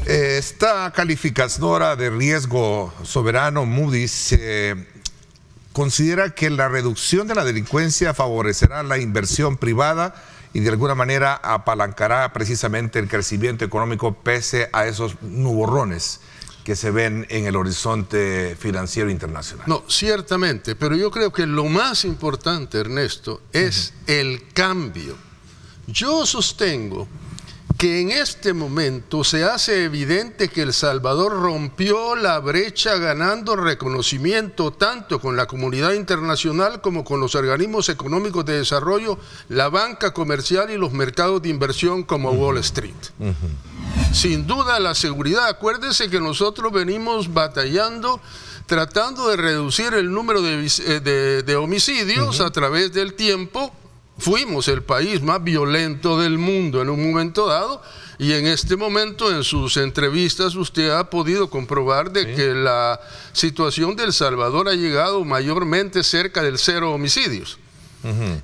Esta calificadora de riesgo soberano, Moody's, considera que la reducción de la delincuencia favorecerá la inversión privada y de alguna manera apalancará precisamente el crecimiento económico pese a esos nuborrones que se ven en el horizonte financiero internacional. No, ciertamente, pero yo creo que lo más importante, Ernesto, es el cambio. Yo sostengo que en este momento se hace evidente que El Salvador rompió la brecha ganando reconocimiento tanto con la comunidad internacional como con los organismos económicos de desarrollo, la banca comercial y los mercados de inversión como Wall Street. Sin duda la seguridad, acuérdense que nosotros venimos batallando, tratando de reducir el número de homicidios a través del tiempo. Fuimos el país más violento del mundo en un momento dado y en este momento en sus entrevistas usted ha podido comprobar de que la situación de El Salvador ha llegado mayormente cerca del 0 homicidios.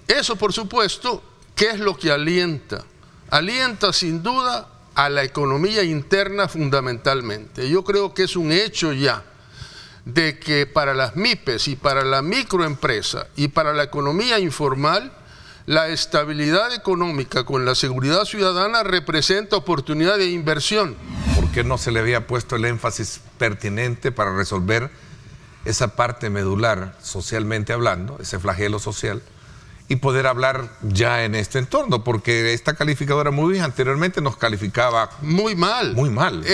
Eso por supuesto, ¿qué es lo que alienta? Alienta sin duda a la economía interna fundamentalmente. Yo creo que es un hecho ya de que para las MIPES y para la microempresa y para la economía informal, la estabilidad económica con la seguridad ciudadana representa oportunidad de inversión. ¿Por qué no se le había puesto el énfasis pertinente para resolver esa parte medular, socialmente hablando, ese flagelo social, y poder hablar ya en este entorno? Porque esta calificadora Moody's anteriormente nos calificaba muy mal. Muy mal.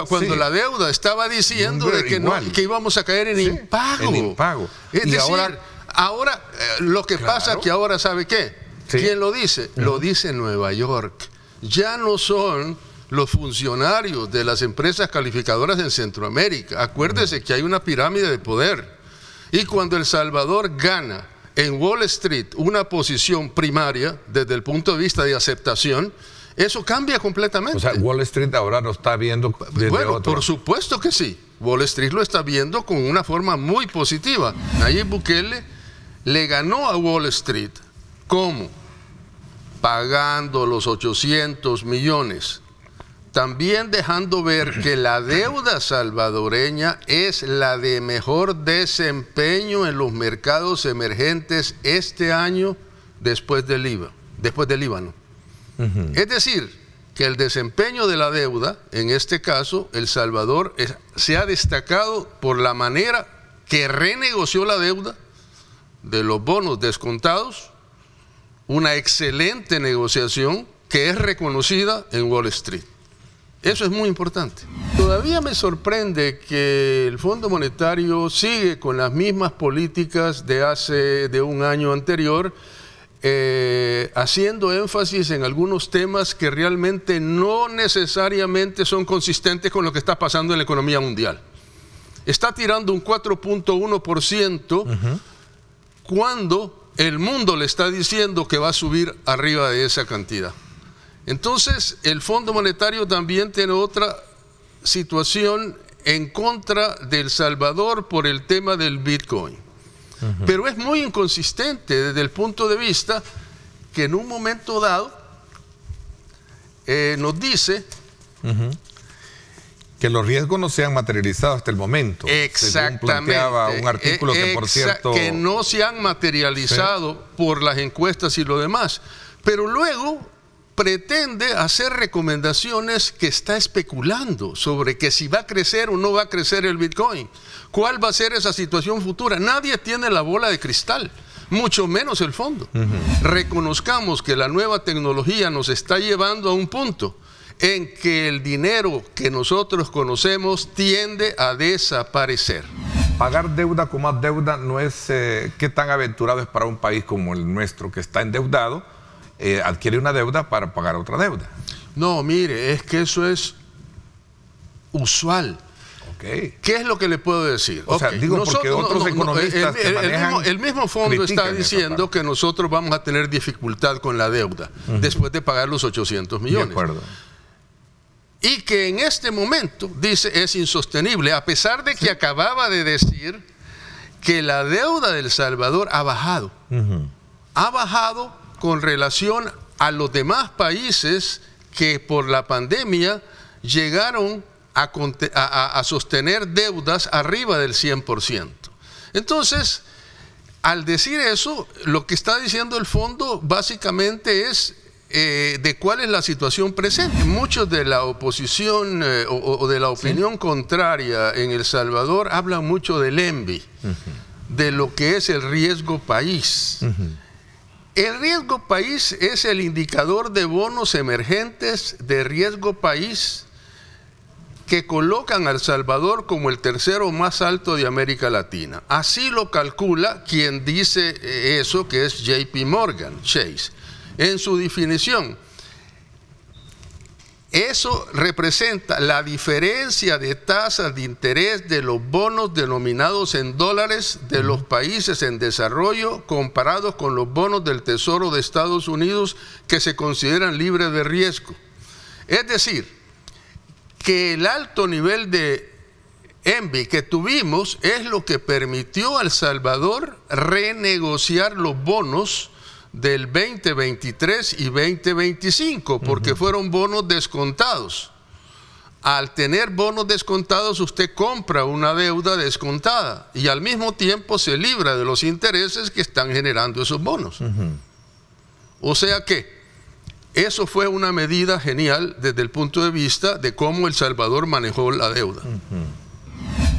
Cuando la deuda estaba diciendo de que, que íbamos a caer en impago. En impago. Es decir, ahora lo que pasa es que ahora, ¿sabe qué? ¿Quién lo dice? Lo dice Nueva York. Ya no son los funcionarios de las empresas calificadoras en Centroamérica. Acuérdese que hay una pirámide de poder. Y cuando El Salvador gana en Wall Street una posición primaria desde el punto de vista de aceptación, eso cambia completamente. O sea, Wall Street ahora lo está viendo desde otro. Por supuesto que sí. Wall Street lo está viendo con una forma muy positiva. Nayib Bukele le ganó a Wall Street. ¿Cómo? Pagando los 800 millones. También dejando ver que la deuda salvadoreña es la de mejor desempeño en los mercados emergentes este año después del Líbano. Es decir, que el desempeño de la deuda, en este caso, El Salvador se ha destacado por la manera que renegoció la deuda de los bonos descontados, una excelente negociación que es reconocida en Wall Street. Eso es muy importante. Todavía me sorprende que el Fondo Monetario sigue con las mismas políticas de un año anterior, haciendo énfasis en algunos temas que realmente no necesariamente son consistentes con lo que está pasando en la economía mundial. Está tirando un 4.1% cuando el mundo le está diciendo que va a subir arriba de esa cantidad. Entonces, el Fondo Monetario también tiene otra situación en contra de El Salvador por el tema del Bitcoin. Pero es muy inconsistente desde el punto de vista que en un momento dado nos dice que los riesgos no se han materializado hasta el momento. Exactamente. Según planteaba un artículo que, por cierto, que no se han materializado por las encuestas y lo demás. Pero luego pretende hacer recomendaciones que está especulando sobre que si va a crecer o no va a crecer el Bitcoin. ¿Cuál va a ser esa situación futura? Nadie tiene la bola de cristal, mucho menos el fondo. Reconozcamos que la nueva tecnología nos está llevando a un punto en que el dinero que nosotros conocemos tiende a desaparecer. Pagar deuda con más deuda no es qué tan aventurado es para un país como el nuestro, que está endeudado, adquiere una deuda para pagar otra deuda. No, mire, es que eso es usual. ¿Qué es lo que le puedo decir? O sea, digo, porque otros economistas que manejan el mismo fondo está diciendo que nosotros vamos a tener dificultad con la deuda después de pagar los 800 millones. De acuerdo. Y que en este momento, dice, es insostenible, a pesar de que acababa de decir que la deuda de El Salvador ha bajado. Ha bajado con relación a los demás países que por la pandemia llegaron a sostener deudas arriba del 100%. Entonces, al decir eso, lo que está diciendo el fondo básicamente es de cuál es la situación presente. Muchos de la oposición o de la opinión contraria en El Salvador hablan mucho del ENVI, de lo que es el riesgo país. El riesgo país es el indicador de bonos emergentes de riesgo país que colocan a El Salvador como el tercero más alto de América Latina. Así lo calcula quien dice eso, que es JP Morgan Chase. En su definición, eso representa la diferencia de tasas de interés de los bonos denominados en dólares de los países en desarrollo comparados con los bonos del Tesoro de Estados Unidos que se consideran libres de riesgo. Es decir, que el alto nivel de ENVI que tuvimos es lo que permitió a El Salvador renegociar los bonos del 2023 y 2025, porque fueron bonos descontados. Al tener bonos descontados, usted compra una deuda descontada y al mismo tiempo se libra de los intereses que están generando esos bonos. O sea que eso fue una medida genial desde el punto de vista de cómo El Salvador manejó la deuda.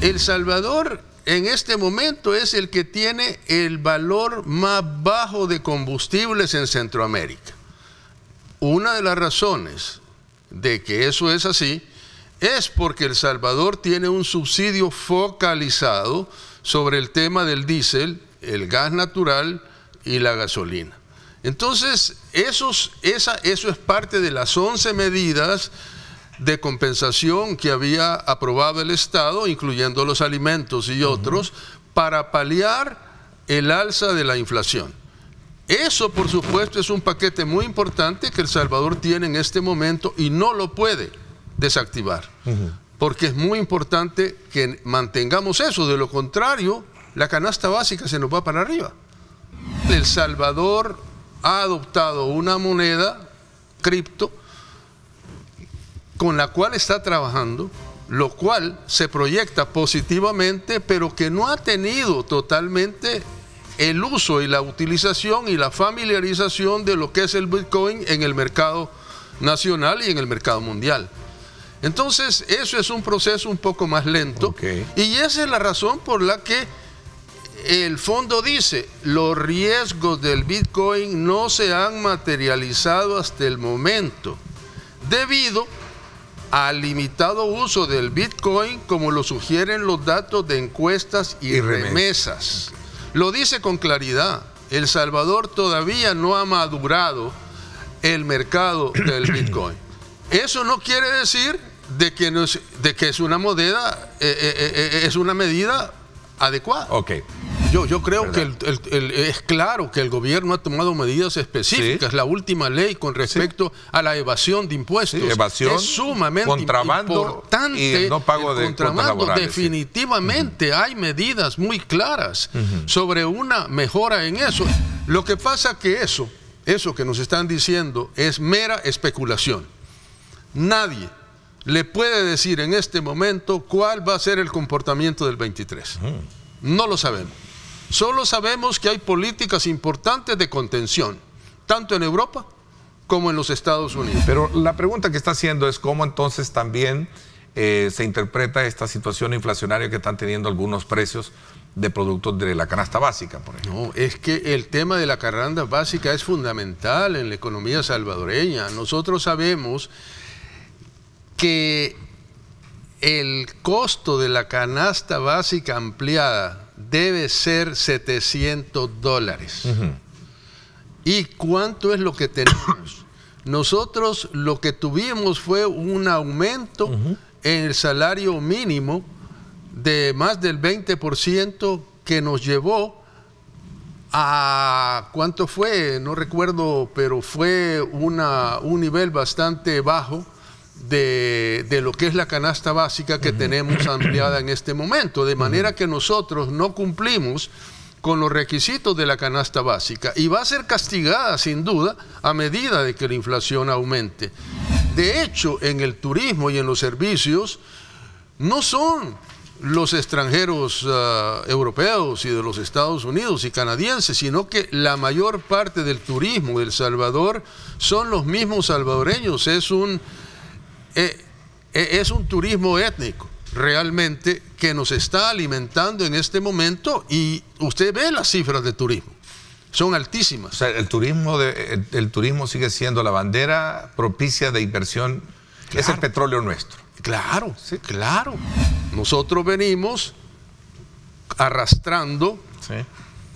El Salvador en este momento es el que tiene el valor más bajo de combustibles en Centroamérica. Una de las razones de que eso es así es porque El Salvador tiene un subsidio focalizado sobre el tema del diésel, el gas natural y la gasolina. Entonces, eso es parte de las 11 medidas de compensación que había aprobado el Estado, incluyendo los alimentos y otros, para paliar el alza de la inflación. Eso, por supuesto, es un paquete muy importante que El Salvador tiene en este momento y no lo puede desactivar, porque es muy importante que mantengamos eso. De lo contrario, la canasta básica se nos va para arriba. El Salvador ha adoptado una moneda cripto con la cual está trabajando, lo cual se proyecta positivamente, pero que no ha tenido totalmente el uso y la utilización y la familiarización de lo que es el Bitcoin en el mercado nacional y en el mercado mundial. Entonces, eso es un proceso un poco más lento, y esa es la razón por la que el fondo dice, los riesgos del Bitcoin no se han materializado hasta el momento, debido al limitado uso del Bitcoin, como lo sugieren los datos de encuestas y remesas. Lo dice con claridad, El Salvador todavía no ha madurado el mercado del Bitcoin. Eso no quiere decir de que es una moneda, es una medida adecuada. Yo creo que es claro que el gobierno ha tomado medidas específicas. La última ley con respecto a la evasión de impuestos es sumamente importante. Y el no pago de contrabando. Definitivamente hay medidas muy claras sobre una mejora en eso. Lo que pasa que eso que nos están diciendo es mera especulación. Nadie le puede decir en este momento cuál va a ser el comportamiento del 23. No lo sabemos. Solo sabemos que hay políticas importantes de contención, tanto en Europa como en los Estados Unidos. Pero la pregunta que está haciendo es cómo entonces también se interpreta esta situación inflacionaria que están teniendo algunos precios de productos de la canasta básica, por ejemplo. No, es que el tema de la canasta básica es fundamental en la economía salvadoreña. Nosotros sabemos que el costo de la canasta básica ampliada debe ser $700. ¿Y cuánto es lo que tenemos? Nosotros lo que tuvimos fue un aumento en el salario mínimo de más del 20% que nos llevó a, ¿cuánto fue? No recuerdo, pero fue un nivel bastante bajo de lo que es la canasta básica que tenemos ampliada en este momento, de manera que nosotros no cumplimos con los requisitos de la canasta básica y va a ser castigada sin duda a medida de que la inflación aumente. De hecho, en el turismo y en los servicios, no son los extranjeros europeos y de los Estados Unidos y canadienses, sino que la mayor parte del turismo de El Salvador son los mismos salvadoreños. Es un turismo étnico realmente que nos está alimentando en este momento, y usted ve las cifras de turismo, son altísimas. O sea, el turismo sigue siendo la bandera propicia de inversión. Claro. Es el petróleo nuestro. Claro, sí, claro. Nosotros venimos arrastrando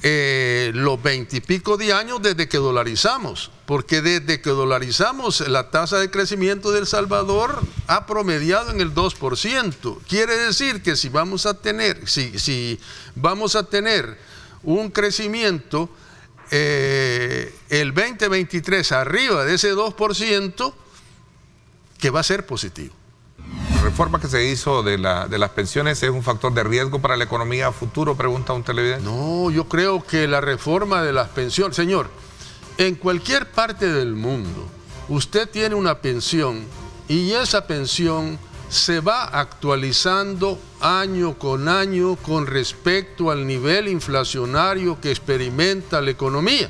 los 20 y pico de años desde que dolarizamos, porque desde que dolarizamos la tasa de crecimiento de El Salvador ha promediado en el 2%. Quiere decir que si vamos a tener un crecimiento el 2023 arriba de ese 2%, que va a ser positivo. ¿La reforma que se hizo de las pensiones es un factor de riesgo para la economía a futuro?, pregunta un televidente. No, yo creo que la reforma de las pensiones, señor, en cualquier parte del mundo, usted tiene una pensión y esa pensión se va actualizando año con respecto al nivel inflacionario que experimenta la economía.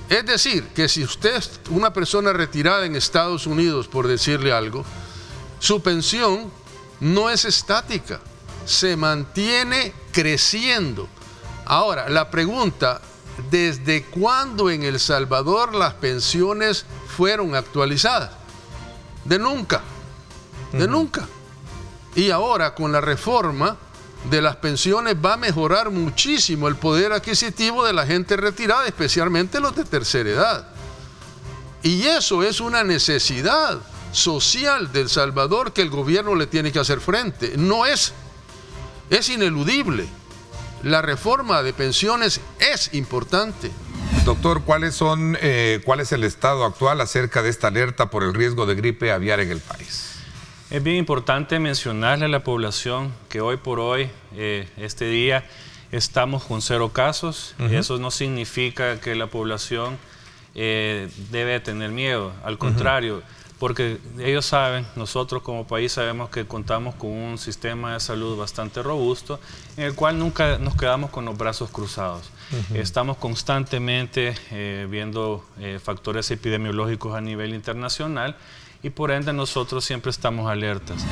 Es decir, que si usted es una persona retirada en Estados Unidos, por decirle algo, su pensión no es estática, se mantiene creciendo. Ahora, la pregunta, ¿desde cuándo en El Salvador las pensiones fueron actualizadas? De nunca, de nunca. Y ahora con la reforma de las pensiones va a mejorar muchísimo el poder adquisitivo de la gente retirada, especialmente los de tercera edad. Y eso es una necesidad social de El Salvador que el gobierno le tiene que hacer frente. Es ineludible. La reforma de pensiones es importante. Doctor, ¿cuál es el estado actual acerca de esta alerta por el riesgo de gripe aviar en el país? Es bien importante mencionarle a la población que hoy por hoy, este día, estamos con 0 casos. Eso no significa que la población debe tener miedo, al contrario, porque ellos saben, nosotros como país sabemos que contamos con un sistema de salud bastante robusto, en el cual nunca nos quedamos con los brazos cruzados. Estamos constantemente viendo factores epidemiológicos a nivel internacional, y por ende nosotros siempre estamos alertas.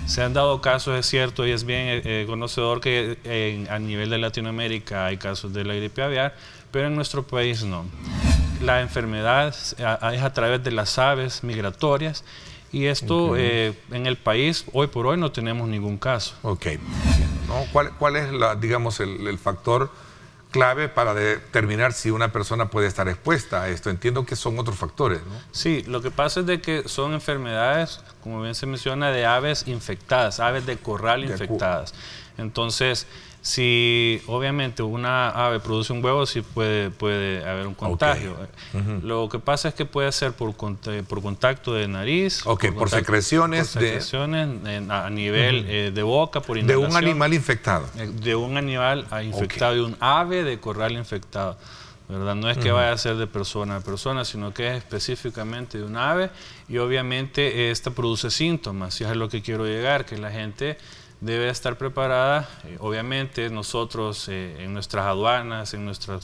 Se han dado casos, es cierto, y es bien conocedor que a nivel de Latinoamérica hay casos de la gripe aviar, pero en nuestro país no. La enfermedad es a través de las aves migratorias, y esto en el país hoy por hoy no tenemos ningún caso. Ok. ¿No? ¿Cuál es digamos, el factor clave para determinar si una persona puede estar expuesta a esto? Entiendo que son otros factores, ¿no? Sí, lo que pasa es de que son enfermedades, como bien se menciona, de aves infectadas, aves de corral infectadas. Entonces, si obviamente una ave produce un huevo, sí puede haber un contagio. Lo que pasa es que puede ser por contacto de nariz, por secreciones, a nivel de boca, por inhalación. De un animal infectado. De un animal infectado, de un ave de corral infectado, ¿verdad? No es que vaya a ser de persona a persona, sino que es específicamente de un ave, y obviamente esta produce síntomas, y es a lo que quiero llegar, que la gente debe estar preparada. Obviamente nosotros en nuestras aduanas,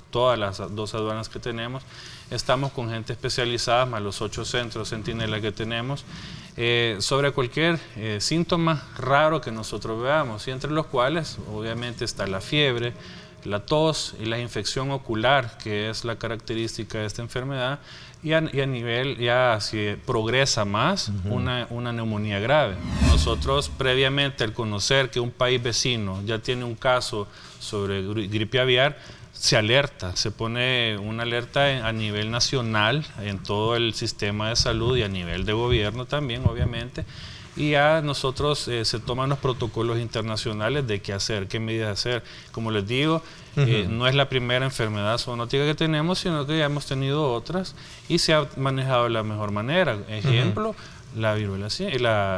todas las 2 aduanas que tenemos, estamos con gente especializada, más los 8 centros Centinela que tenemos, sobre cualquier síntoma raro que nosotros veamos, y entre los cuales obviamente está la fiebre, la tos y la infección ocular, que es la característica de esta enfermedad, y a nivel, ya si progresa más, una neumonía grave. Nosotros previamente, al conocer que un país vecino ya tiene un caso sobre gripe aviar, se alerta, se pone una alerta a nivel nacional, en todo el sistema de salud y a nivel de gobierno también, obviamente, y ya nosotros se toman los protocolos internacionales de qué hacer, qué medidas hacer. Como les digo, no es la primera enfermedad zoonótica que tenemos, sino que ya hemos tenido otras y se ha manejado de la mejor manera. Ejemplo, la viruela,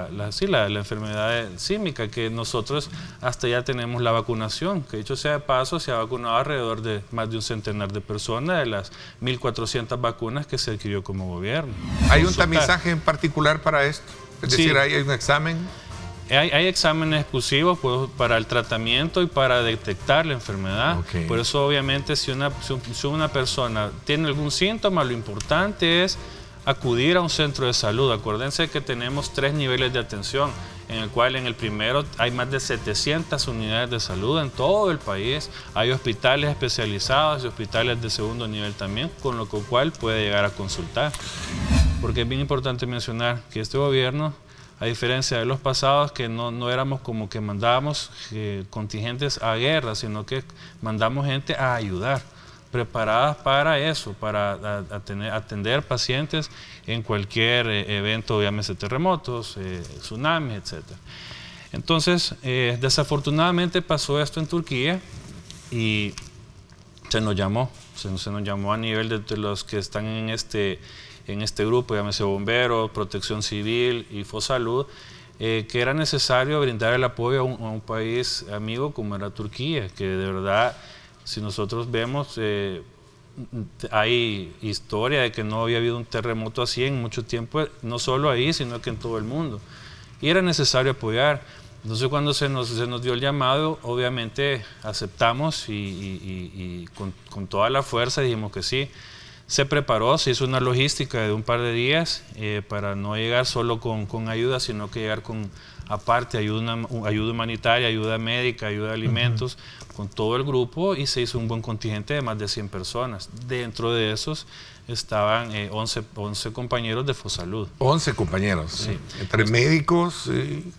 la enfermedad símica, que nosotros hasta ya tenemos la vacunación, que dicho sea de paso, se ha vacunado alrededor de más de un centenar de personas de las 1.400 vacunas que se adquirió como gobierno. ¿Hay un tamizaje en particular para esto? Es decir, ¿hay un examen? Hay exámenes exclusivos para el tratamiento y para detectar la enfermedad. Okay. Por eso, obviamente, si una persona tiene algún síntoma, lo importante es acudir a un centro de salud. Acuérdense que tenemos 3 niveles de atención, en el cual en el primero hay más de 700 unidades de salud en todo el país. Hay hospitales especializados y hospitales de segundo nivel también, con lo cual puede llegar a consultar. Porque es bien importante mencionar que este gobierno, a diferencia de los pasados, que no éramos como que mandábamos contingentes a guerra, sino que mandamos gente a ayudar, preparadas para eso, para atender pacientes en cualquier evento, llámese terremotos, tsunamis, etc. Entonces, desafortunadamente pasó esto en Turquía y se nos llamó a nivel de los que están en este grupo, llámese bomberos, protección civil y Fosalud, que era necesario brindar el apoyo a un país amigo como era Turquía, que de verdad, si nosotros vemos, hay historia de que no había habido un terremoto así en mucho tiempo, no solo ahí, sino que en todo el mundo. Y era necesario apoyar. Entonces, cuando se nos dio el llamado, obviamente aceptamos y con toda la fuerza dijimos que sí. Se preparó, se hizo una logística de un par de días para no llegar solo con ayuda, sino que llegar con, aparte, ayuda humanitaria, ayuda médica, ayuda de alimentos, con todo el grupo, y se hizo un buen contingente de más de 100 personas. Dentro de esos estaban 11 compañeros de Fosalud. 11 compañeros, sí. Entre médicos y...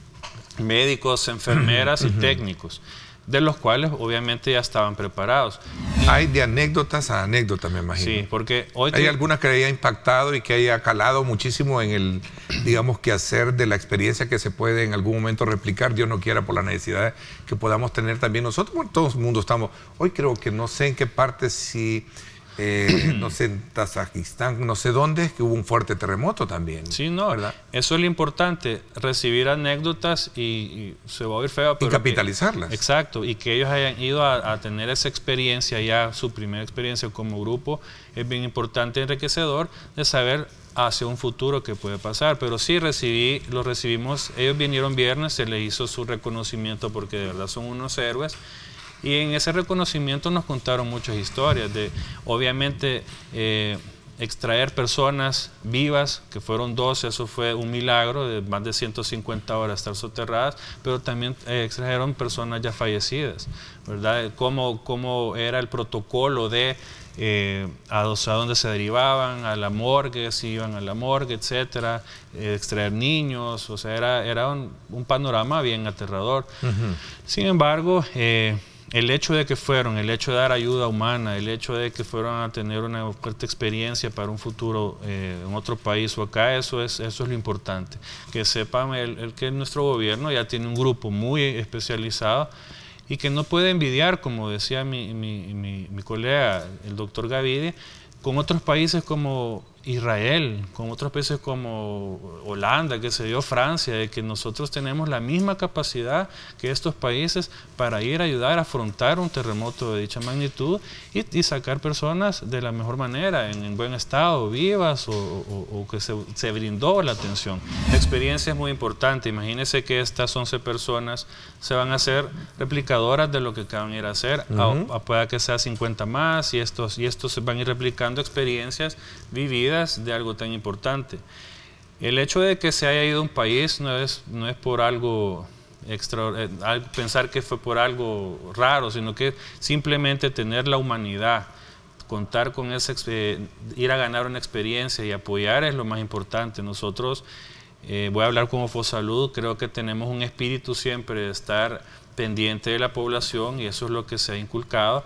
Médicos, enfermeras y técnicos, de los cuales obviamente ya estaban preparados. Hay de anécdotas a anécdotas, me imagino. Sí, porque hoy... ¿Hay algunas que haya impactado y que haya calado muchísimo en el, digamos, quehacer de la experiencia que se puede en algún momento replicar? Dios no quiera, por la necesidad que podamos tener también nosotros. Bueno, todo el mundo estamos... Hoy creo que no sé en qué parte, si... no sé, en Tazajistán, no sé dónde, que hubo un fuerte terremoto también. Sí, no, ¿verdad? Eso es lo importante, recibir anécdotas y se va a oír feo, pero... Y capitalizarlas. Exacto, y que ellos hayan ido a tener esa experiencia ya, su primera experiencia como grupo, es bien importante y enriquecedor de saber hacia un futuro que puede pasar. Pero sí, los recibimos, ellos vinieron viernes, se les hizo su reconocimiento porque de verdad son unos héroes. Y en ese reconocimiento nos contaron muchas historias de, obviamente, extraer personas vivas, que fueron 12, eso fue un milagro, de más de 150 horas estar soterradas, pero también extrajeron personas ya fallecidas, ¿verdad? Cómo era el protocolo de a dónde se derivaban, a la morgue, si iban a la morgue, etcétera, extraer niños, o sea, era un panorama bien aterrador. Sin embargo, el hecho de que el hecho de dar ayuda humana, el hecho de que fueron a tener una fuerte experiencia para un futuro en otro país o acá, eso es lo importante. Que sepan que nuestro gobierno ya tiene un grupo muy especializado y que no puede envidiar, como decía mi colega, el doctor Gavidi, con otros países como Israel, con otros países como Holanda, que se dio Francia, de que nosotros tenemos la misma capacidad que estos países para ir a ayudar a afrontar un terremoto de dicha magnitud y sacar personas de la mejor manera, en buen estado, vivas o que se brindó la atención. La experiencia es muy importante. Imagínense que estas 11 personas se van a hacer replicadoras de lo que acaban de ir a hacer, pueda que sea 50 más, y estos se van a ir replicando experiencias vividas de algo tan importante. El hecho de que se haya ido a un país no es por algo pensar que fue por algo raro, sino que simplemente tener la humanidad, contar con ir a ganar una experiencia y apoyar es lo más importante. Nosotros, voy a hablar como Fosalud, creo que tenemos un espíritu siempre de estar pendiente de la población, y eso es lo que se ha inculcado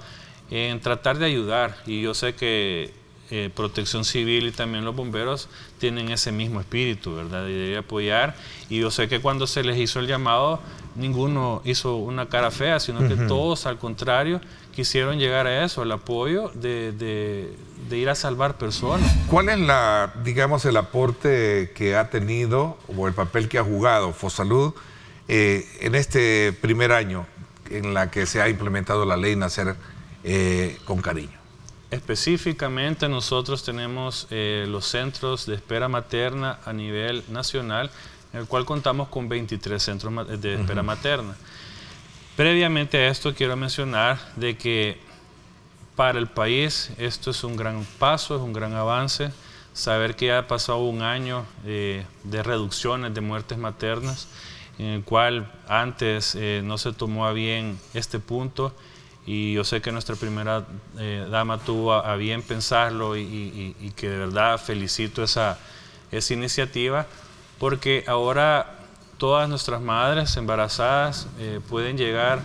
en tratar de ayudar. Y yo sé que Protección Civil y también los bomberos tienen ese mismo espíritu, ¿verdad? De apoyar. Y yo sé que cuando se les hizo el llamado, ninguno hizo una cara fea, sino que todos, al contrario, quisieron llegar a eso, al apoyo de ir a salvar personas. ¿Cuál es digamos, el aporte que ha tenido o el papel que ha jugado Fosalud en este primer año en la que se ha implementado la ley Nacer con Cariño? Específicamente nosotros tenemos los centros de espera materna a nivel nacional, en el cual contamos con 23 centros de espera materna. Previamente a esto quiero mencionar de que para el país esto es un gran paso, es un gran avance. Saber que ya ha pasado un año de reducciones de muertes maternas, en el cual antes no se tomó a bien este punto, y yo sé que nuestra primera dama tuvo a bien pensarlo y que de verdad felicito esa iniciativa, porque ahora todas nuestras madres embarazadas pueden llegar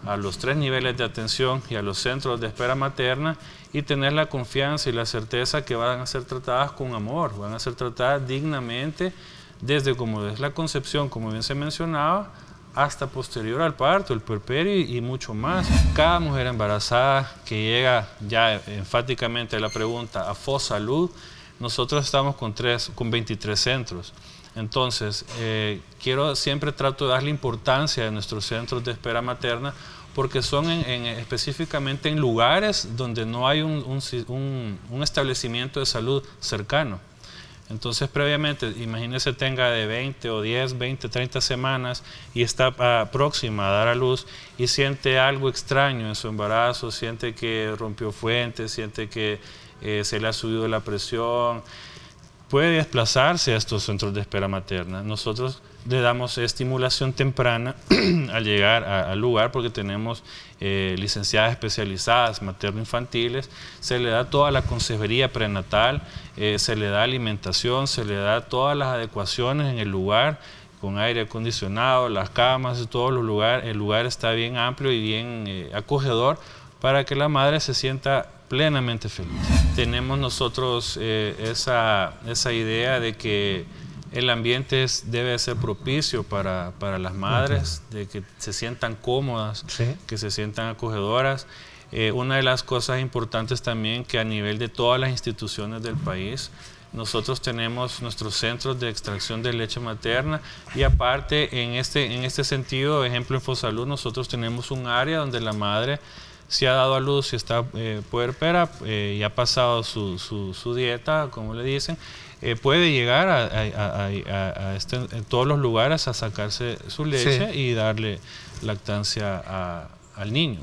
a los 3 niveles de atención y a los centros de espera materna y tener la confianza y la certeza que van a ser tratadas con amor, van a ser tratadas dignamente desde como es la concepción, como bien se mencionaba, hasta posterior al parto, el puerperio y mucho más. Cada mujer embarazada que llega, ya enfáticamente la pregunta, a Fosalud, nosotros estamos con 23 centros. Entonces, siempre trato de darle importancia a nuestros centros de espera materna, porque son específicamente en lugares donde no hay un establecimiento de salud cercano. Entonces, previamente, imagínese tenga de 20 o 10, 20, 30 semanas y está próxima a dar a luz y siente algo extraño en su embarazo, siente que rompió fuentes, siente que se le ha subido la presión, puede desplazarse a estos centros de espera materna. Nosotros le damos estimulación temprana al llegar al lugar, porque tenemos licenciadas especializadas materno-infantiles, se le da toda la consejería prenatal, se le da alimentación, se le da todas las adecuaciones en el lugar, con aire acondicionado, las camas, todos los lugares, el lugar está bien amplio y bien acogedor para que la madre se sienta plenamente feliz. Tenemos nosotros esa idea de que el ambiente debe ser propicio para las madres, de que se sientan cómodas, que se sientan acogedoras. Una de las cosas importantes también, que a nivel de todas las instituciones del país, nosotros tenemos nuestros centros de extracción de leche materna, y aparte en este sentido, ejemplo en Fosalud, nosotros tenemos un área donde la madre, si ha dado a luz, si está puerpera y ha pasado su dieta, como le dicen, puede llegar a todos los lugares a sacarse su leche y darle lactancia al niño.